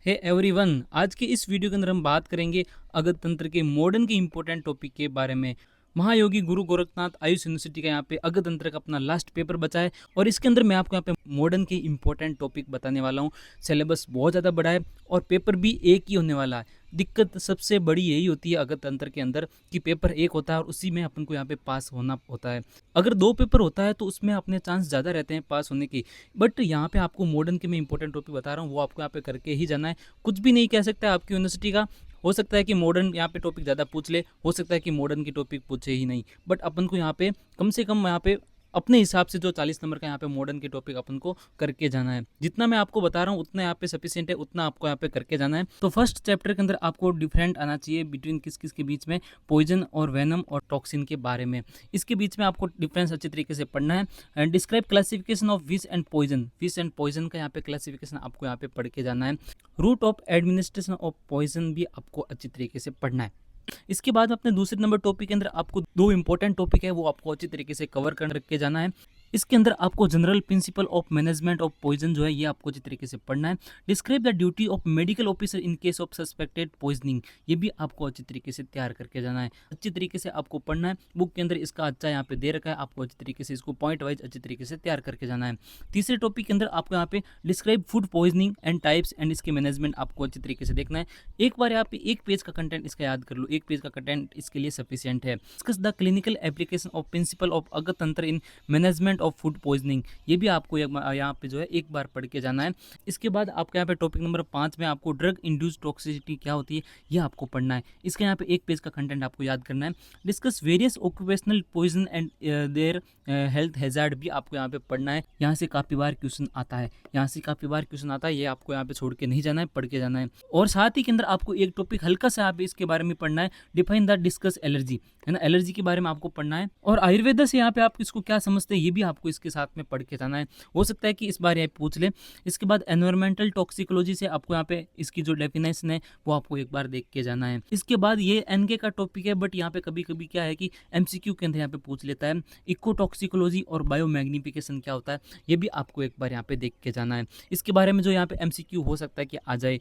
Hey everyone, आज के इस वीडियो के अंदर हम बात करेंगे अगध तंत्र के मॉडर्न के इंपॉर्टेंट टॉपिक के बारे में। महायोगी गुरु गोरखनाथ आयुष यूनिवर्सिटी का यहाँ पे अगध तंत्र का अपना लास्ट पेपर बचा है और इसके अंदर मैं आपको यहाँ पे मॉडर्न के इंपॉर्टेंट टॉपिक बताने वाला हूँ। सिलेबस बहुत ज़्यादा बड़ा है और पेपर भी एक ही होने वाला है। दिक्कत सबसे बड़ी यही होती है अगध तंत्र के अंदर कि पेपर एक होता है और उसी में अपन को यहाँ पे पास होना होता है। अगर दो पेपर होता है तो उसमें अपने चांस ज़्यादा रहते हैं पास होने की। बट यहाँ पे आपको मॉडर्न के मैं इंपॉर्टेंट टॉपिक बता रहा हूँ, वो आपको यहाँ पे करके ही जाना है। कुछ भी नहीं कह सकता आपकी यूनिवर्सिटी का। हो सकता है कि मॉडर्न यहाँ पे टॉपिक ज़्यादा पूछ ले, हो सकता है कि मॉडर्न की टॉपिक पूछे ही नहीं। बट अपन को यहाँ पे कम से कम यहाँ पे अपने हिसाब से जो 40 नंबर का यहाँ पे मॉडर्न के टॉपिक अपन को करके जाना है। जितना मैं आपको बता रहा हूँ उतना यहाँ पे सफिशिएंट है, उतना आपको यहाँ पे करके जाना है। तो फर्स्ट चैप्टर के अंदर आपको डिफरेंट आना चाहिए बिटवीन किस किस के बीच में, पॉइजन और वेनम और टॉक्सिन के बारे में। इसके बीच में आपको डिफरेंस अच्छे तरीके से पढ़ना है। एंड डिस्क्राइब क्लासिफिकेशन ऑफ विष एंड पॉइजन, विष एंड पॉइजन का यहाँ पे क्लासिफिकेशन आपको यहाँ पे पढ़ के जाना है। Route of administration of poison भी आपको अच्छी तरीके से पढ़ना है। इसके बाद अपने दूसरे नंबर टॉपिक के अंदर आपको दो इंपॉर्टेंट टॉपिक है वो आपको अच्छी तरीके से कवर कर रख के जाना है। इसके अंदर आपको general principle of management of poison जो है ये आपको अच्छी तरीके से पढ़ना है। Describe the duty of medical officer in case of suspected poisoning, ये भी आपको अच्छी तरीके से तैयार करके जाना है। अच्छी तरीके से आपको पढ़ना है। बुक के अंदर इसका अच्छा यहाँ पे दे रखा है, आपको अच्छी तरीके से इसको पॉइंट वाइज अच्छी तरीके से तैयार करके जाना है। तीसरे टॉपिक के अंदर आपको यहाँ पे describe food poisoning and types and इसके मैनेजमेंट आपको अच्छी तरीके से देखना है। एक बार यहाँ पे एक पेज का कंटेंट इसका याद कर लो, एक पेज का कंटेंट इसके लिए सफिशिएंट है। Discuss the clinical application of principle of Agada Tantra in management of food poisoning, ये भी आपको यहाँ पे जो है एक बार पढ़ के जाना है। इसके बाद आपके यहाँ पे टॉपिक नंबर 5 में आपको ड्रग इंड्यूस टॉक्सिसिटी क्या होती है ये आपको पढ़ना है। इसके यहाँ पे एक पेज का कंटेंट आपको याद करना है। Discuss various occupational poison and their health hazard भी आपको यहाँ पे पढ़ना है। यहाँ से काफ़ी बार क्वेश्चन आता है, यहाँ से काफ़ी बार क्वेश्चन आता है, ये आपको यहाँ पे छोड़ के नहीं जाना है, पढ़ के जाना है। और साथ ही के अंदर आपको एक टॉपिक हल्का सा आप इसके बारे में पढ़ना है, डिफाइन द डिस्कस एलर्जी, है ना, एलर्जी के बारे में आपको पढ़ना है। और आयुर्वेद से यहाँ पे आप इसको क्या समझते हैं ये भी आपको इसके साथ में पढ़ के जाना है। हो सकता है कि इस बार ये पूछ ले। इसके बाद एनवायरमेंटल टॉक्सिकोलॉजी से आपको यहाँ पे इसकी जो डेफिनेशन है वो आपको एक बार देख के जाना है। इसके बाद ये एनके का टॉपिक है, बट यहाँ पे कभी कभी क्या है कि एमसीक्यू के अंदर यहाँ पे पूछ लेता है। इकोटॉक्सिकोलॉजी और बायोमैग्निफिकेशन क्या होता है ये भी आपको एक बार यहाँ पे देख के जाना है। इसके बारे में जो यहाँ पे एमसीक्यू हो सकता है कि आ जाए,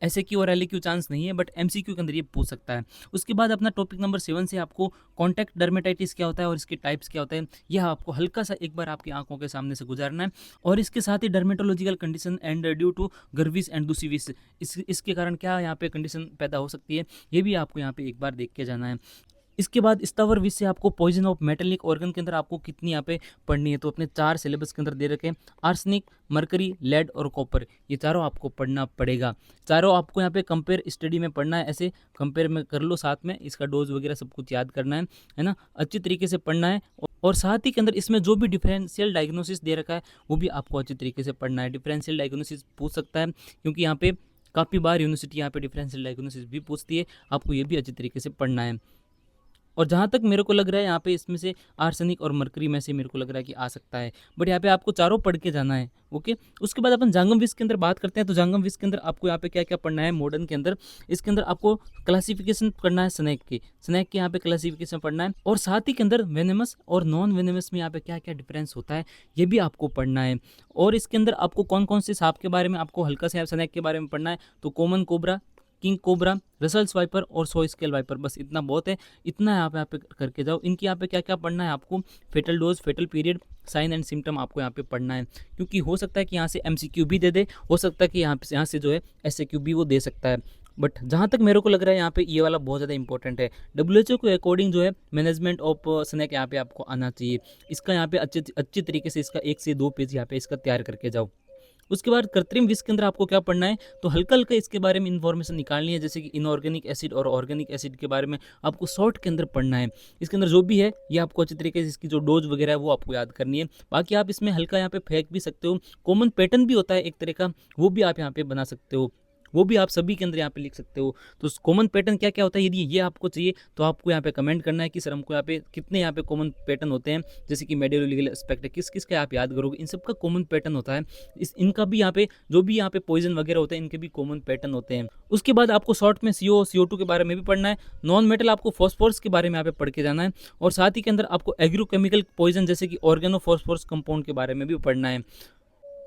ऐसे क्यू और एल क्यू चांस नहीं है, बट एमसीक्यू के अंदर ये पूछ सकता है। उसके बाद अपना टॉपिक नंबर 7 से आपको कॉन्टैक्ट डर्मेटाइटिस क्या होता है और इसके टाइप्स क्या होता है यह आपको हल्का सा एक बार आपकी आंखों के सामने से गुजारना है। और इसके साथ ही dermatological condition and due to गर्विस एंड दूसिविस, इसके कारण क्या यहाँ पे कंडीशन पैदा हो सकती है ये भी आपको यहाँ पे एक बार देख के जाना है। इसके बाद स्थावर विष से आपको पॉइजन ऑफ मेटेलिक ऑर्गन के अंदर आपको कितनी यहाँ पे पढ़नी है, तो अपने 4 सिलेबस के अंदर दे रखे हैं। आर्सेनिक, मरकरी, लेड और कॉपर, ये चारों आपको पढ़ना पड़ेगा। चारों आपको यहाँ पे कंपेयर स्टडी में पढ़ना है, ऐसे कंपेयर में कर लो, साथ में इसका डोज वगैरह सब कुछ याद करना है ना, अच्छी तरीके से पढ़ना है। और साथ ही के अंदर इसमें जो भी डिफरेंशियल डायग्नोसिस दे रखा है वो भी आपको अच्छी तरीके से पढ़ना है। डिफरेंशियल डायग्नोसिस पूछ सकता है क्योंकि यहाँ पे काफ़ी बार यूनिवर्सिटी यहाँ पे डिफरेंशियल डायग्नोसिस भी पूछती है, आपको ये भी अच्छी तरीके से पढ़ना है। और जहाँ तक मेरे को लग रहा है यहाँ पे इसमें से आर्सेनिक और मरकरी में से मेरे को लग रहा है कि आ सकता है, बट यहाँ पे आपको चारों पढ़ के जाना है। ओके, उसके बाद अपन जांगम विष के अंदर बात करते हैं। तो जांगम विष के अंदर आपको यहाँ पे क्या क्या पढ़ना है मॉडर्न के अंदर, इसके अंदर आपको क्लासिफिकेशन करना है स्नैक के यहाँ पे क्लासिफिकेशन पढ़ना है। और साथ ही के अंदर वेनेमस और नॉन वेनेमस में यहाँ पे क्या क्या डिफरेंस होता है ये भी आपको पढ़ना है। और इसके अंदर आपको कौन कौन से सांप के बारे में आपको हल्का से स्नैक के बारे में पढ़ना है, तो common cobra, king cobra, Russell's wiper और सो स्केल वाइपर, बस इतना बहुत है। इतना यहाँ पे करके जाओ। इनकी यहाँ पे क्या क्या पढ़ना है आपको, fetal dose, fetal period, sign and symptom आपको यहाँ पे पढ़ना है। क्योंकि हो सकता है कि यहाँ से एमसीक्यू भी दे दे, हो सकता है कि यहाँ से जो है एसएक्यू भी वो दे सकता है। बट जहाँ तक मेरे को लग रहा है यहाँ पे ये वाला बहुत ज़्यादा इंपॉर्टेंट है। डब्ल्यूएचओ के अकॉर्डिंग जो है मैनेजमेंट ऑफ स्नैक यहाँ पे आपको आना चाहिए। इसका यहाँ पे अच्छी तरीके से इसका 1 से 2 पेज यहाँ पे इसका तैयार करके जाओ। उसके बाद कृत्रिम विष के अंदर आपको क्या पढ़ना है, तो हल्का हल्का इसके बारे में इन्फॉर्मेशन निकालनी है, जैसे कि इनऑर्गेनिक एसिड और ऑर्गेनिक एसिड के बारे में आपको शॉर्ट के अंदर पढ़ना है। इसके अंदर जो भी है ये आपको अच्छी तरीके से इसकी जो डोज वगैरह है वो आपको याद करनी है। बाकी आप इसमें हल्का यहाँ पे फेंक भी सकते हो। कॉमन पैटर्न भी होता है एक तरह का, वो भी आप यहाँ पे बना सकते हो, वो भी आप सभी के अंदर यहाँ पे लिख सकते हो। तो कॉमन पैटर्न क्या क्या होता है, यदि ये आपको चाहिए तो आपको यहाँ पे कमेंट करना है कि सर हमको यहाँ पे कितने यहाँ पे कॉमन पैटर्न होते हैं, जैसे कि मेडियोलीगल एस्पेक्ट है, किस किस का आप याद करोगे, इन सब का कॉमन पैटर्न होता है। इनका भी यहाँ पे जो भी यहाँ पे पॉइजन वगैरह होते हैं इनके भी कॉमन पैटर्न होते हैं। उसके बाद आपको शॉर्ट में CO2 के बारे में भी पढ़ना है। नॉन मेटल आपको फॉस्फोरस के बारे में यहाँ पे पढ़ के जाना है। और साथ ही के अंदर आपको एग्रोकेमिकल पॉइजन जैसे कि ऑर्गेनो फॉस्फोरस कंपाउंड के बारे में भी पढ़ना है।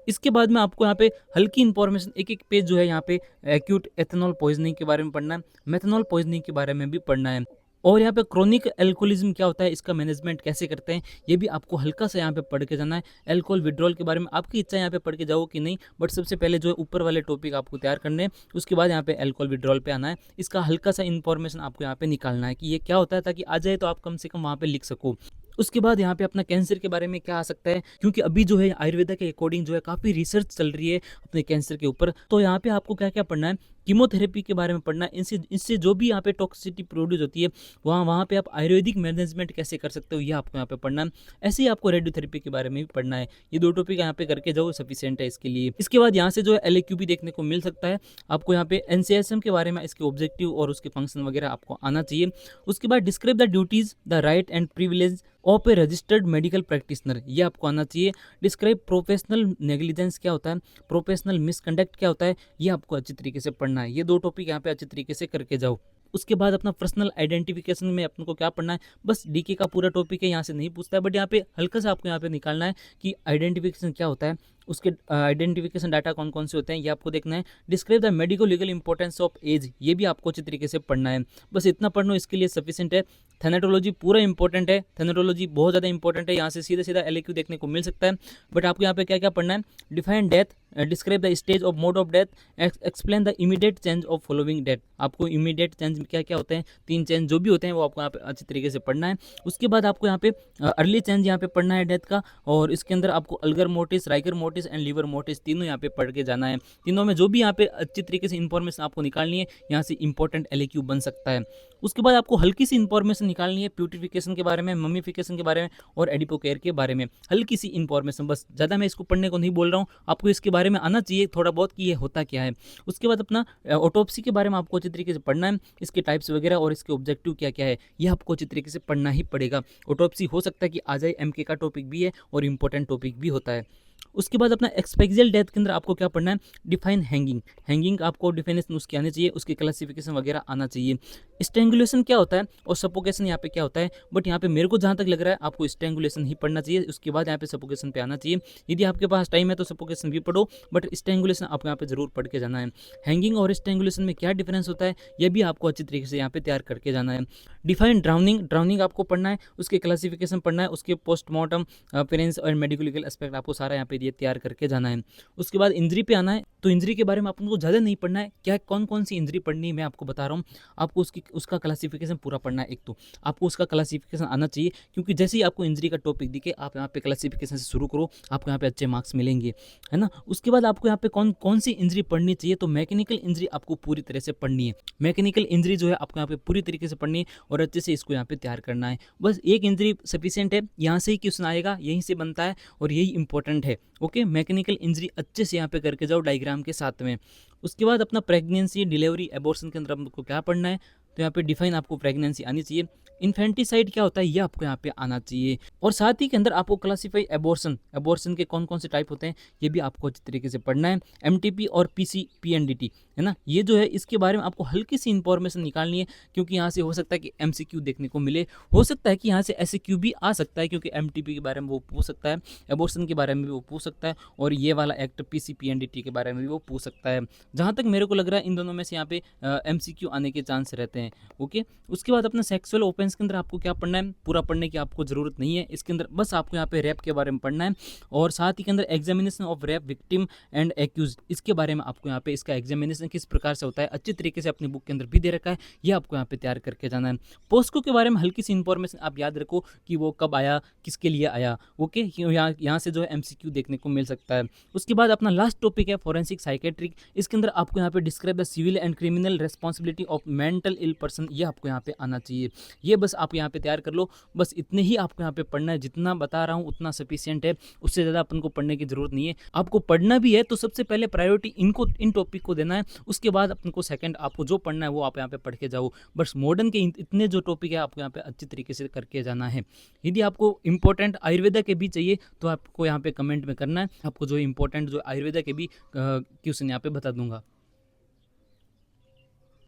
इसके बाद में आपको यहाँ पे हल्की इंफॉर्मेशन, एक एक पेज जो है यहाँ पे एक्यूट एथेनॉल पॉइजनिंग के बारे में पढ़ना है, मेथनॉल पॉइजनिंग के बारे में भी पढ़ना है, और यहाँ पे क्रोनिक एल्कोहलिज्म क्या होता है, इसका मैनेजमेंट कैसे करते हैं, ये भी आपको हल्का सा यहाँ पे पढ़ के जाना है। अल्कोहल विड्रॉल के बारे में आपकी इच्छा है यहाँ पे पढ़ के जाओ कि नहीं, बट सबसे पहले जो है ऊपर वाले टॉपिक आपको तैयार करने हैं, उसके बाद यहाँ पे अल्कोहल विड्रॉल पे आना है। इसका हल्का सा इन्फॉर्मेशन आपको यहाँ पे निकालना है कि ये क्या होता है, ताकि आ जाए तो आप कम से कम वहाँ पे लिख सको। उसके बाद यहाँ पे अपना कैंसर के बारे में क्या आ सकता है, क्योंकि अभी जो है आयुर्वेदा के अकॉर्डिंग जो है काफ़ी रिसर्च चल रही है अपने कैंसर के ऊपर। तो यहाँ पे आपको क्या क्या पढ़ना है, कीमोथेरेपी के बारे में पढ़ना है, इससे जो भी यहाँ पे टॉक्सिसिटी प्रोड्यूस होती है वहाँ पे आप आयुर्वेदिक मैनेजमेंट कैसे कर सकते हो, ये आपको यहाँ पे पढ़ना है। ऐसे ही आपको रेडियोथेरेपी के बारे में भी पढ़ना है। ये 2 टॉपिक यहाँ पे करके जाओ, सफिशिएंट है इसके लिए। इसके बाद यहाँ से जो है LAQ भी देखने को मिल सकता है आपको। यहाँ पे NCSM के बारे में, इसके ऑब्जेक्टिव और उसके फंक्शन वगैरह आपको आना चाहिए। उसके बाद describe the duties, the right and privilege of A registered medical practitioner, ये आपको आना चाहिए। डिस्क्राइब प्रोफेशनल नेग्लिजेंस क्या होता है, प्रोफेशनल मिसकंडक्ट क्या होता है, ये आपको अच्छी तरीके से पढ़ना है। ये 2 टॉपिक यहाँ पे अच्छी तरीके से करके जाओ। उसके बाद अपना पर्सनल आइडेंटिफिकेशन में अपन को क्या पढ़ना है, बस DK का पूरा टॉपिक है, यहाँ से नहीं पूछता है, बट यहाँ पे हल्का सा आपको यहाँ पे निकालना है कि आइडेंटिफिकेशन क्या होता है, उसके आइडेंटिफिकेशन डाटा कौन कौन से होते हैं, ये आपको देखना है। Describe the medico legal importance of age, ये भी आपको अच्छी तरीके से पढ़ना है। बस इतना पढ़ना इसके लिए सफिशिएंट है। थैनेटोलॉजी पूरा इंपॉर्टेंट है, थैनेटोलॉजी बहुत ज़्यादा इंपॉर्टेंट है, यहाँ से सीधा सीधा LAQ देखने को मिल सकता है। बट आपको यहाँ पे क्या क्या पढ़ना है, define death, describe the stage of mode of death, explain the immediate change of following death. आपको इमीडिएट चेंज क्या क्या होते हैं, 3 चेंज जो भी होते हैं वो आपको यहाँ पे अच्छी तरीके से पढ़ना है। उसके बाद आपको यहाँ पे अर्ली चेंज यहाँ पे पढ़ना है डेथ का, और इसके अंदर आपको algor mortis, rigor mortis and livor mortis तीनों यहाँ पे पढ़ के जाना है। तीनों में जो भी यहाँ पे अच्छी तरीके से इंफॉर्मेशन आपको निकालनी है, यहाँ से इंपॉर्टेंट LAQ बन सकता है। उसके बाद आपको हल्की सी इंफॉर्मेशन निकालनी है प्यूरिफिकेशन के बारे में, मम्मीफिकेशन के बारे में और एडिपोकेयर के बारे में, हल्की सी इंफॉर्मेशन, बस ज़्यादा मैं इसको पढ़ने को नहीं बोल रहा हूँ, आपको इसके बारे में आना चाहिए थोड़ा बहुत कि ये होता क्या है। उसके बाद अपना ऑटोप्सी के बारे में आपको अच्छी तरीके से पढ़ना है, इसके टाइप्स वगैरह और इसके ऑब्जेक्टिव क्या क्या है, ये आपको अच्छी तरीके से पढ़ना ही पड़ेगा। ऑटोप्सी हो सकता है कि आ जाए, MK का टॉपिक भी है और इंपॉर्टेंट टॉपिक भी होता है। उसके बाद अपना एक्सपेक्जियल डेथ के अंदर आपको क्या पढ़ना है, डिफाइन हैंगिंग, हैंगिंग आपको डिफिनेशन उसकी आनी चाहिए, उसकी क्लासिफिकेशन वगैरह आना चाहिए। स्ट्रेंगुलेशन क्या होता है और सफोकेशन यहाँ पे क्या होता है, बट यहाँ पे मेरे को जहाँ तक लग रहा है आपको स्ट्रेंगुलेशन ही पढ़ना चाहिए, उसके बाद यहाँ पे सफोकेशन पे आना चाहिए। यदि आपके पास टाइम है तो सफोकेशन भी पढ़ो, बट स्ट्रेंगुलेशन आपको यहाँ पे जरूर पढ़ के जाना है। हैंगिंग और स्ट्रेंगुलेशन में क्या डिफरेंस होता है, ये भी आपको अच्छी तरीके से यहाँ पे तैयार करके जाना है। डिफाइन ड्राउनिंग, ड्राउनिंग आपको पढ़ना है, उसके क्लासिफिकेशन पढ़ना है, उसके पोस्टमार्टम अपीयरेंस और मेडिको लीगल एस्पेक्ट आपको सारा यहाँ पे ये तैयार करके जाना है। उसके बाद इंजरी पे आना है, तो इंजरी के बारे में आपको ज़्यादा नहीं पढ़ना है, क्या कौन कौन सी इंजरी पढ़नी है मैं आपको बता रहा हूँ। आपको उसका क्लासिफिकेशन पूरा पढ़ना है। एक तो आपको उसका क्लासिफिकेशन आना चाहिए, क्योंकि जैसे ही आपको इंजरी का टॉपिक दिखे आप यहाँ पे क्लासिफिकेशन से शुरू करो, आपको यहाँ पे अच्छे मार्क्स मिलेंगे, है ना। उसके बाद आपको यहाँ पे कौन कौन सी इंजरी पढ़नी चाहिए, तो मैकेनिकल इंजरी आपको पूरी तरह से पढ़नी है। मैकेनिकल इंजरी जो है आपको यहाँ पे पूरी तरीके से पढ़नी है और अच्छे से इसको यहाँ पे तैयार करना है। बस एक इंजरी सफिशिएंट है, यहाँ से ही क्वेश्चन आएगा, यहीं से बनता है और यही इंपॉर्टेंट है। ओके, मैकेनिकल इंजरी अच्छे से यहाँ पे करके जाओ डायग्राम के साथ में। उसके बाद अपना प्रेगनेंसी, डिलीवरी, एबॉर्शन के अंदर आपको क्या पढ़ना है, तो यहाँ पे डिफाइन आपको प्रेगनेंसी आनी चाहिए। इन्फेंटिसाइड क्या होता है ये आपको यहाँ पे आना चाहिए, और साथ ही के अंदर आपको क्लासीफाई एबॉर्शन, एबॉर्शन के कौन कौन से टाइप होते हैं ये भी आपको अच्छी तरीके से पढ़ना है। MTP और PCPNDT है ना, ये जो है इसके बारे में आपको हल्की सी इंफॉर्मेशन निकालनी है, क्योंकि यहाँ से हो सकता है कि MCQ देखने को मिले, हो सकता है कि यहाँ से SAQ भी आ सकता है, क्योंकि MTP के बारे में वो पूछ सकता है, एबॉर्शन के बारे में भी वो पूछ सकता है, और ये वाला एक्ट PCPNDT के बारे में भी वो पूछ सकता है। जहाँ तक मेरे को लग रहा है इन दोनों में से यहाँ पे MCQ आने के चांस रहते हैं। ओके, उसके बाद अपना सेक्सुअल ओफेंस के अंदर आपको क्या पढ़ना है, पूरा पढ़ने की आपको जरूरत नहीं है इसके अंदर, बस आपको यहाँ पे रैप के बारे में पढ़ना है, और साथ ही के अंदर examination of rape victim and accused, इसके बारे में आपको यहाँ पे इसका एग्जामिनेशन किस प्रकार से होता है अच्छी तरीके से अपनी बुक के अंदर भी दे रखा है, ये आपको यहाँ पे तैयार करके जाना है। पोस्को के बारे में हल्की सी इंफॉर्मेशन आप याद रखो कि वो कब आया, किसके लिए आया। ओके, यहाँ से जो है MCQ देखने को मिल सकता है। उसके बाद अपना लास्ट टॉपिक है फॉरेंसिक साइकेट्रिक, इसके अंदर आपको यहाँ पे describe the civil and criminal responsibility of mental ill person, ये आपको यहाँ पे आना चाहिए। ये बस आप यहाँ पे तैयार कर लो, बस इतने ही आपको यहाँ पे पढ़ना है, जितना बता रहा हूँ उतना सफिशिएंट है, उससे ज़्यादा अपन को पढ़ने की जरूरत नहीं है। आपको पढ़ना भी है तो सबसे पहले प्रायोरिटी इन टॉपिक को देना है, उसके बाद अपन को सेकंड आपको जो पढ़ना है वो आप यहाँ पे पढ़ के जाओ। बस मॉडर्न के इतने जो टॉपिक है आपको यहाँ पे अच्छी तरीके से करके जाना है। यदि आपको इंपॉर्टेंट आयुर्वेदा के भी चाहिए तो आपको यहाँ पे कमेंट में करना है, आपको जो इंपॉर्टेंट जो आयुर्वेदा के भी क्वेश्चन यहाँ पे बता दूंगा।